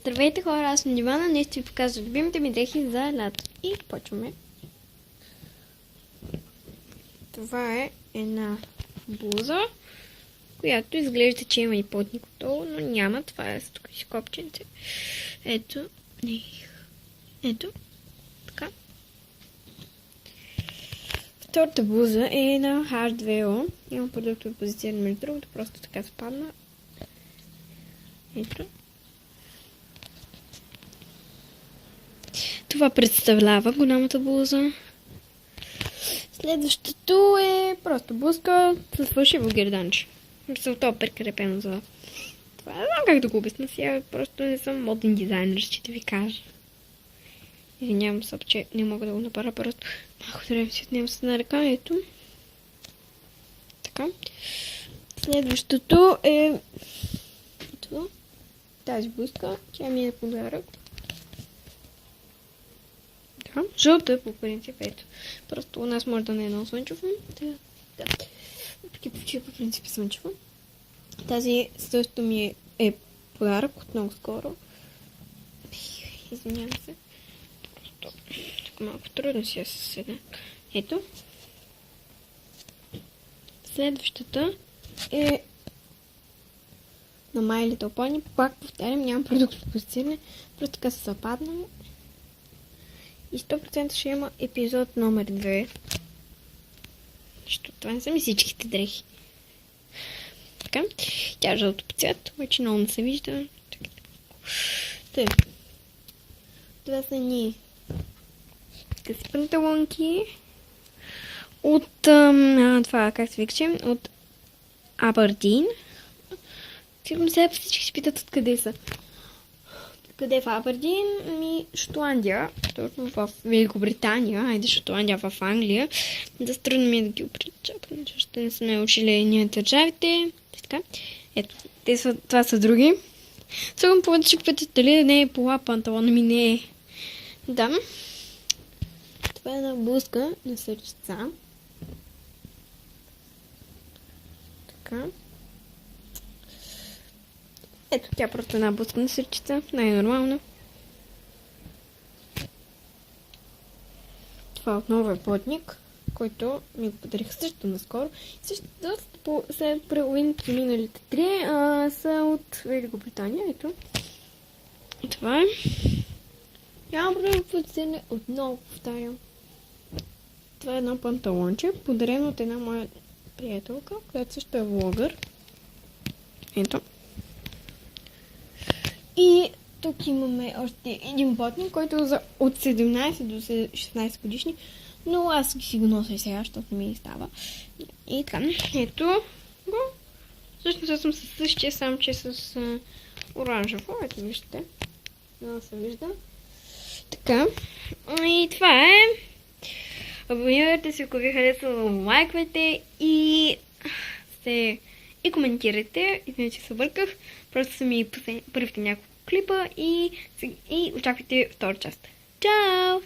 Здравейте хора, аз съм Дивана, днес ще ви покажа любимите ми дрехи за лято. И почваме. Това е една блуза, която изглежда, че има и потник отдолу, но няма. Това е с тук си копченце. Ето, така. Втората блуза е на Hardwell. Има продуктова позиция, между другото, просто така спадна. Ето. Това представлява голямата блуза. Следващото е просто блузка с фалшиво герданче. Мисълта е прекрепено за това. Не знам как да го обясня сега. Просто не съм моден дизайнер, ще да ви кажа. Извинявам се, че не мога да го направя. Просто малко трябва да си отнемам с една ръка. Ето. Така. Следващото е ето. Тази блузка. Тя ми е подарък. Жълта по принцип, ето. Просто у нас може да не е много слънчево. Да. Въпреки по принцип е слънчево. Тази също ми е подарък от много скоро. Извинявам се. Просто тук малко трудно си я съседа. Ето. Следващата е на My Little Pony. Пак повтарям, нямам продукт по позициониране. Просто така се западнало. И 100% ще има епизод номер 2. Защото това не са ми всичките дрехи. Така. Тя е жълто по цвят. Вече много не се вижда. Тъй. Това са ни къси панталонки. От това, как се викаше? От Абърдин. Сигурно сега всички ще питат откъде са. Къде в Абърдин? Шотландия. Точно в Великобритания. Айде Шотландия в Англия. Да трудно ми е да ги оприлича, защото не сме учили ние държавите. Така. Ето, това са други. Сигурно повече пъти дали не е пола панталона ми, не е. Да. Това е една блузка на сърчица. Така. Ето, тя просто една блузка на сърчица. Най-нормално. Това отново е плотник, който ми го подарих също наскоро. Също след половината миналите три са от Великобритания. Ето. Това е. Нямам проблем в отново повтарям. Това е едно панталонче, подарено от една моя приятелка, която също е влогър. Ето. И тук имаме още един ботник, който е от 17 до 16 годишни, но аз си го нося сега, защото ми става. И така, ето го. Всъщност аз съм със същия, сам че с оранжево. Ето виждате. Много се вижда. Така. И това е. Абонирайте се, ако ви харесва, лайквайте и коментирайте. Извинете, че се бърках. Просто са ми първите няколко клипа и очаквайте втора част. Чао!